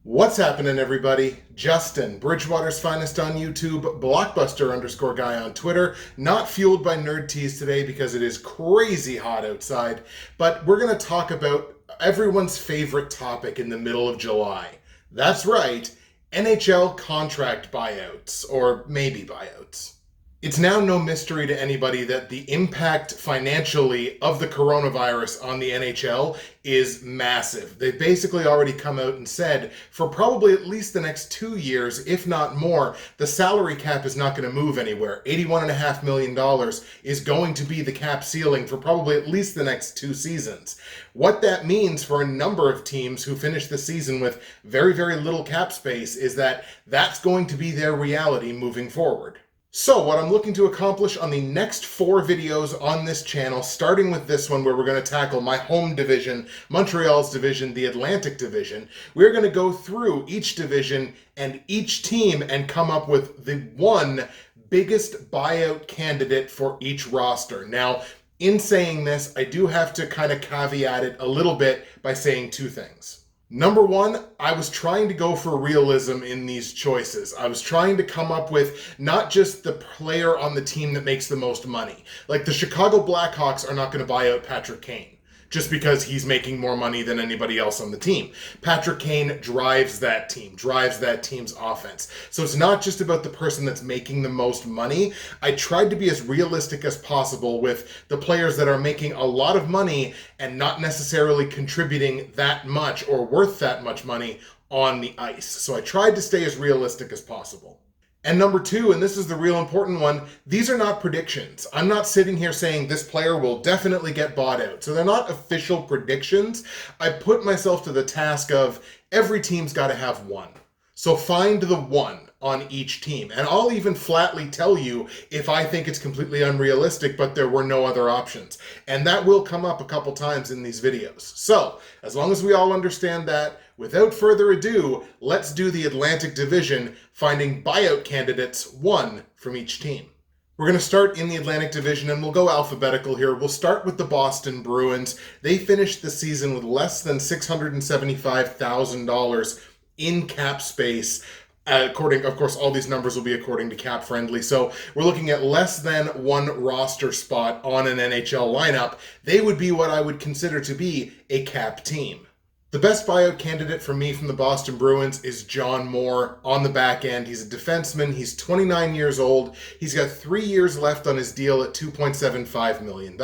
What's happening, everybody? Justin, Bridgewater's finest on YouTube, Blockbuster_guy on Twitter. Not fueled by nerd teas today because it is crazy hot outside, but we're going to talk about everyone's favorite topic in the middle of July. That's right, NHL contract buyouts, or maybe buyouts. It's now no mystery to anybody that the impact financially of the coronavirus on the NHL is massive. They've basically already come out and said for probably at least the next 2 years, if not more, the salary cap is not going to move anywhere. $81.5 million is going to be the cap ceiling for probably at least the next 2 seasons. What that means for a number of teams who finish the season with very, very little cap space is that that's going to be their reality moving forward. So what I'm looking to accomplish on the next 4 videos on this channel, starting with this one where we're going to tackle my home division, Montreal's division, the Atlantic division, we're going to go through each division and each team and come up with the one biggest buyout candidate for each roster. Now, in saying this, I do have to kind of caveat it a little bit by saying 2 things. Number 1, I was trying to go for realism in these choices. I was trying to come up with not just the player on the team that makes the most money. Like the Chicago Blackhawks are not going to buy out Patrick Kane just because he's making more money than anybody else on the team. Patrick Kane drives that team, drives that team's offense. So it's not just about the person that's making the most money. I tried to be as realistic as possible with the players that are making a lot of money and not necessarily contributing that much or worth that much money on the ice. So I tried to stay as realistic as possible. And number 2, and this is the real important one, these are not predictions. I'm not sitting here saying this player will definitely get bought out. So they're not official predictions. I put myself to the task of every team's got to have one. So find the one on each team. And I'll even flatly tell you if I think it's completely unrealistic, but there were no other options. And that will come up a couple times in these videos. So as long as we all understand that, without further ado, let's do the Atlantic Division, finding buyout candidates, one from each team. We're going to start in the Atlantic Division, and we'll go alphabetical here. We'll start with the Boston Bruins. They finished the season with less than $675,000 in cap space. According, of course, all these numbers will be according to Cap Friendly. So we're looking at less than one roster spot on an NHL lineup. They would be what I would consider to be a cap team. The best buyout candidate for me from the Boston Bruins is John Moore on the back end. He's a defenseman. He's 29 years old. He's got 3 years left on his deal at $2.75 million.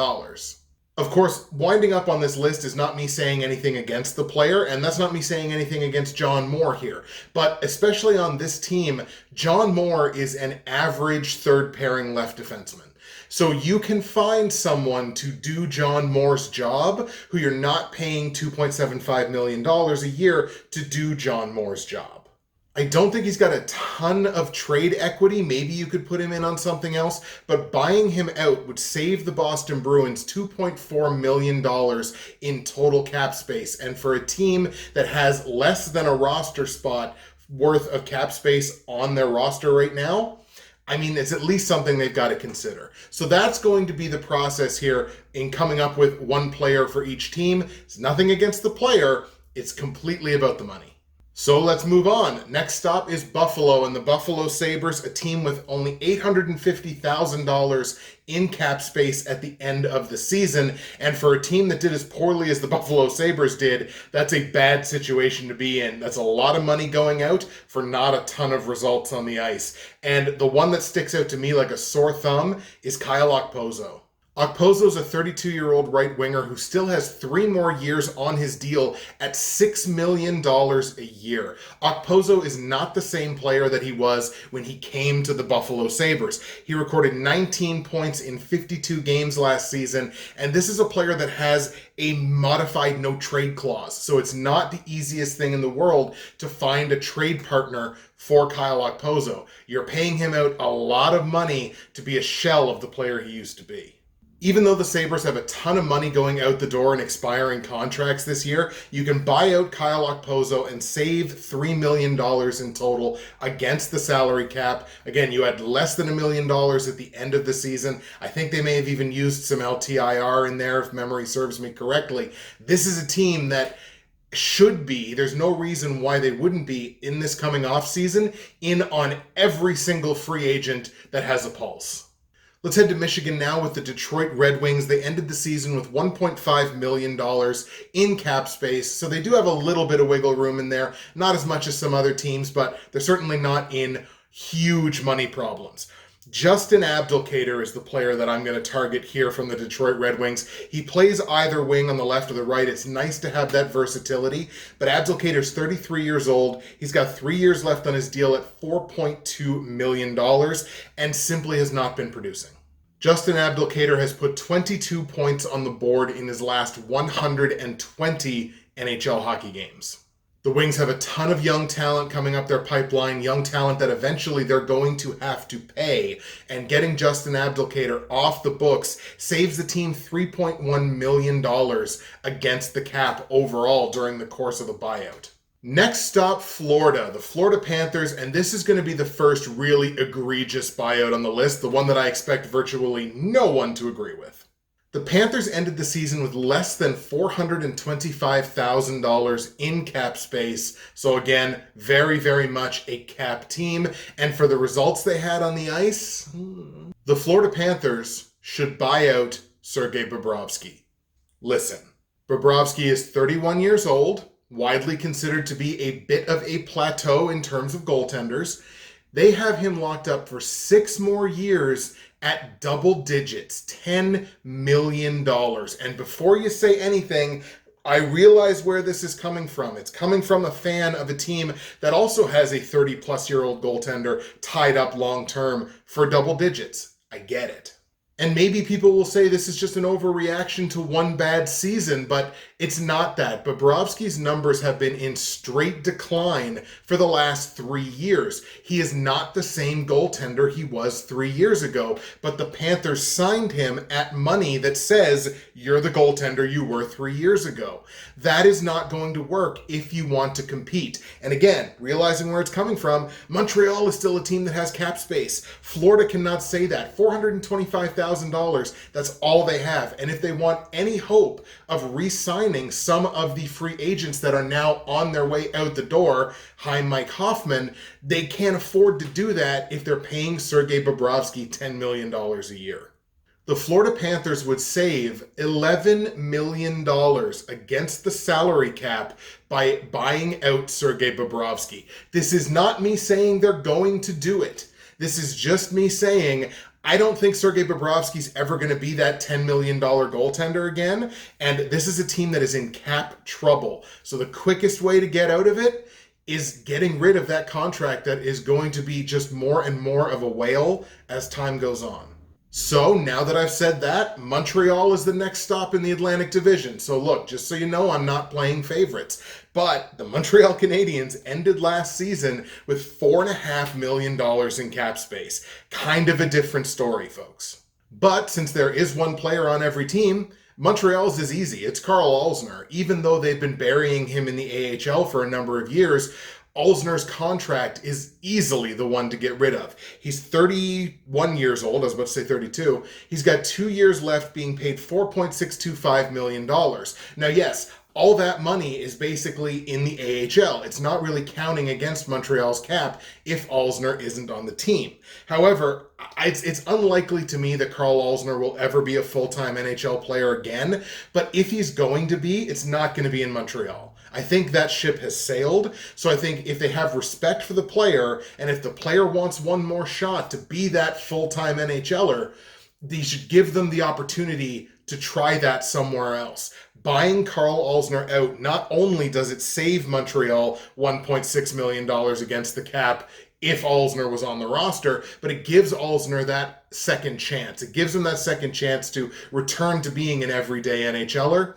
Of course, winding up on this list is not me saying anything against the player, and that's not me saying anything against John Moore here. But especially on this team, John Moore is an average third-pairing left defenseman. So you can find someone to do John Moore's job who you're not paying $2.75 million a year to do John Moore's job. I don't think he's got a ton of trade equity. Maybe you could put him in on something else, but buying him out would save the Boston Bruins $2.4 million in total cap space. And for a team that has less than a roster spot worth of cap space on their roster right now, I mean, it's at least something they've got to consider. So that's going to be the process here in coming up with one player for each team. It's nothing against the player. It's completely about the money. So let's move on. Next stop is Buffalo, and the Buffalo Sabres, a team with only $850,000 in cap space at the end of the season. And for a team that did as poorly as the Buffalo Sabres did, that's a bad situation to be in. That's a lot of money going out for not a ton of results on the ice. And the one that sticks out to me like a sore thumb is Kyle Okposo. Okposo's a 32-year-old right winger who still has 3 more years on his deal at $6 million a year. Okposo is not the same player that he was when he came to the Buffalo Sabres. He recorded 19 points in 52 games last season, and this is a player that has a modified no-trade clause. So it's not the easiest thing in the world to find a trade partner for Kyle Okposo. You're paying him out a lot of money to be a shell of the player he used to be. Even though the Sabres have a ton of money going out the door in expiring contracts this year, you can buy out Kyle Okposo and save $3 million in total against the salary cap. Again, you had less than $1 million at the end of the season. I think they may have even used some LTIR in there, if memory serves me correctly. This is a team that should be, there's no reason why they wouldn't be in this coming offseason in on every single free agent that has a pulse. Let's head to Michigan now with the Detroit Red Wings. They ended the season with $1.5 million in cap space, so they do have a little bit of wiggle room in there. Not as much as some other teams, but they're certainly not in huge money problems. Justin Abdelkader is the player that I'm going to target here from the Detroit Red Wings. He plays either wing on the left or the right. It's nice to have that versatility, but Abdelkader's 33 years old. He's got 3 years left on his deal at $4.2 million and simply has not been producing. Justin Abdelkader has put 22 points on the board in his last 120 NHL hockey games. The Wings have a ton of young talent coming up their pipeline, young talent that eventually they're going to have to pay. And getting Justin Abdelkader off the books saves the team $3.1 million against the cap overall during the course of the buyout. Next stop, Florida, the Florida Panthers, and this is going to be the first really egregious buyout on the list, the one that I expect virtually no one to agree with. The Panthers ended the season with less than $425,000 in cap space. So again, very, very much a cap team. And for the results they had on the ice, the Florida Panthers should buy out Sergei Bobrovsky. Listen, Bobrovsky is 31 years old, widely considered to be a bit of a plateau in terms of goaltenders. They have him locked up for 6 more years at double digits, $10 million. And before you say anything, I realize where this is coming from. It's coming from a fan of a team that also has a 30-plus-year-old goaltender tied up long-term for double digits. I get it. And maybe people will say this is just an overreaction to one bad season, but it's not that. Bobrovsky's numbers have been in straight decline for the last 3 years. He is not the same goaltender he was 3 years ago, but the Panthers signed him at money that says you're the goaltender you were 3 years ago. That is not going to work if you want to compete. And again, realizing where it's coming from, Montreal is still a team that has cap space. Florida cannot say that. $425,000. That's all they have. And if they want any hope of re-signing some of the free agents that are now on their way out the door, hi Mike Hoffman, they can't afford to do that if they're paying Sergei Bobrovsky $10 million a year. The Florida Panthers would save $11 million against the salary cap by buying out Sergei Bobrovsky. This is not me saying they're going to do it. This is just me saying I don't think Sergei Bobrovsky's ever going to be that $10 million goaltender again, and this is a team that is in cap trouble. So the quickest way to get out of it is getting rid of that contract that is going to be just more and more of a whale as time goes on. So now that I've said that, Montreal is the next stop in the Atlantic Division. So look, just so you know, I'm not playing favorites. But the Montreal Canadiens ended last season with $4.5 million in cap space. Kind of a different story, folks. But since there is one player on every team, Montreal's is easy. It's Carl Alzner. Even though they've been burying him in the AHL for a number of years, Alzner's contract is easily the one to get rid of. He's 31 years old, I was about to say 32. He's got 2 years left being paid $4.625 million. Now, yes, all that money is basically in the AHL. It's not really counting against Montreal's cap if Alzner isn't on the team. However, it's unlikely to me that Carl Alzner will ever be a full-time NHL player again, but if he's going to be, it's not going to be in Montreal. I think that ship has sailed, so I think if they have respect for the player, and if the player wants one more shot to be that full-time NHLer, they should give them the opportunity to try that somewhere else. Buying Carl Alzner out, not only does it save Montreal $1.6 million against the cap if Alzner was on the roster, but it gives Alzner that second chance. It gives him that second chance to return to being an everyday NHLer.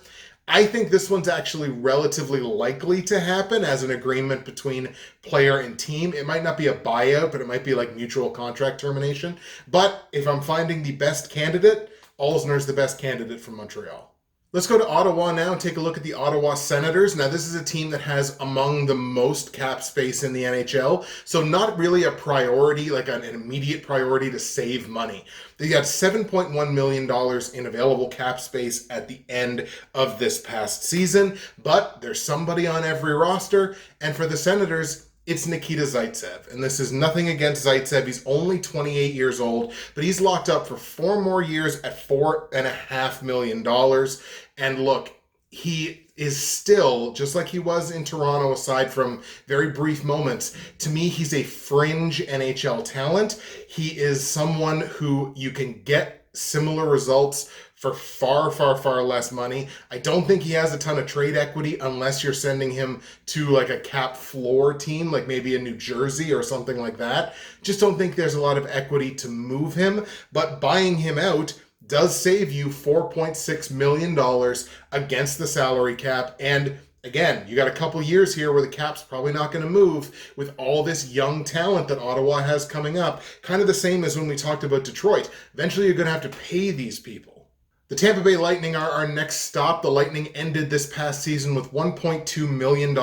I think this one's actually relatively likely to happen as an agreement between player and team. It might not be a buyout, but it might be like mutual contract termination. But if I'm finding the best candidate, Alzner's the best candidate from Montreal. Let's go to Ottawa now and take a look at the Ottawa Senators. Now, this is a team that has among the most cap space in the NHL, so not really a priority, like an immediate priority to save money. They got $7.1 million in available cap space at the end of this past season, but there's somebody on every roster, and for the Senators, it's Nikita Zaitsev. And this is nothing against Zaitsev. He's only 28 years old, but he's locked up for 4 more years at $4.5 million. And look, he is still, just like he was in Toronto, aside from very brief moments, to me, he's a fringe NHL talent. He is someone who you can get similar results for far, far, far less money. I don't think he has a ton of trade equity unless you're sending him to like a cap floor team, like maybe a New Jersey or something like that. Just don't think there's a lot of equity to move him, but buying him out does save you $4.6 million against the salary cap. And again, you got a couple years here where the cap's probably not going to move with all this young talent that Ottawa has coming up. Kind of the same as when we talked about Detroit. Eventually, you're going to have to pay these people. The Tampa Bay Lightning are our next stop. The Lightning ended this past season with $1.2 million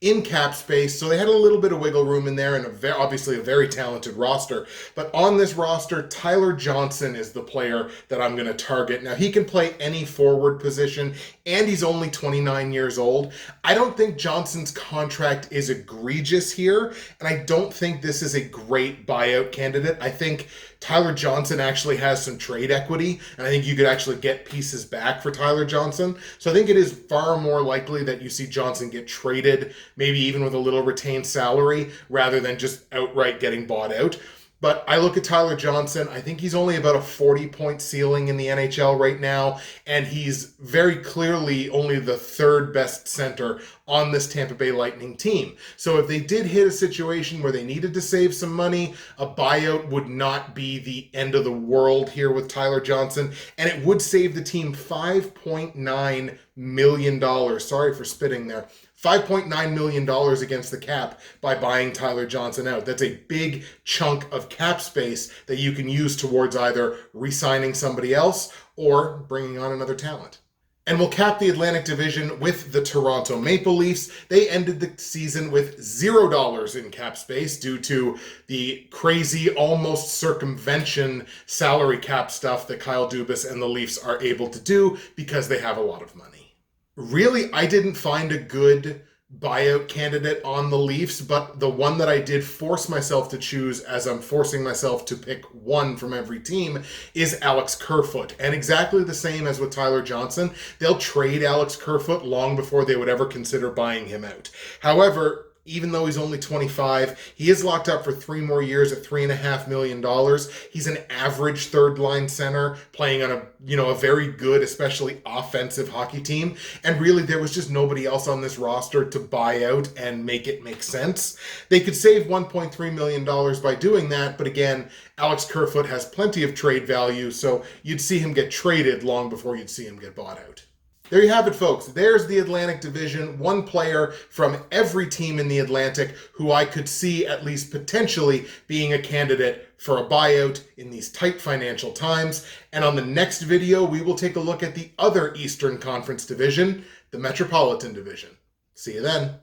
in cap space, so they had a little bit of wiggle room in there and obviously a very talented roster. But on this roster, Tyler Johnson is the player that I'm going to target. Now, he can play any forward position, and he's only 29 years old. I don't think Johnson's contract is egregious here, and I don't think this is a great buyout candidate. I think Tyler Johnson actually has some trade equity, and I think you could actually get pieces back for Tyler Johnson. So I think it is far more likely that you see Johnson get traded, maybe even with a little retained salary, rather than just outright getting bought out. But I look at Tyler Johnson, I think he's only about a 40-point ceiling in the NHL right now, and he's very clearly only the third best center on this Tampa Bay Lightning team. So if they did hit a situation where they needed to save some money, a buyout would not be the end of the world here with Tyler Johnson, and it would save the team $5.9 million. Sorry for spitting there. $5.9 million against the cap by buying Tyler Johnson out. That's a big chunk of cap space that you can use towards either re-signing somebody else or bringing on another talent. And we'll cap the Atlantic Division with the Toronto Maple Leafs. They ended the season with $0 in cap space due to the crazy, almost circumvention salary cap stuff that Kyle Dubas and the Leafs are able to do because they have a lot of money. Really, I didn't find a good buyout candidate on the Leafs, but the one that I did force myself to choose, as I'm forcing myself to pick one from every team, is Alex Kerfoot. And exactly the same as with Tyler Johnson, they'll trade Alex Kerfoot long before they would ever consider buying him out. However, even though he's only 25, he is locked up for 3 more years at $3.5 million. He's an average third-line center playing on a very good, especially offensive hockey team. And really, there was just nobody else on this roster to buy out and make it make sense. They could save $1.3 million by doing that, but again, Alex Kerfoot has plenty of trade value, so you'd see him get traded long before you'd see him get bought out. There you have it, folks. There's the Atlantic Division. One player from every team in the Atlantic who I could see at least potentially being a candidate for a buyout in these tight financial times. And on the next video, we will take a look at the other Eastern Conference division, the Metropolitan Division. See you then.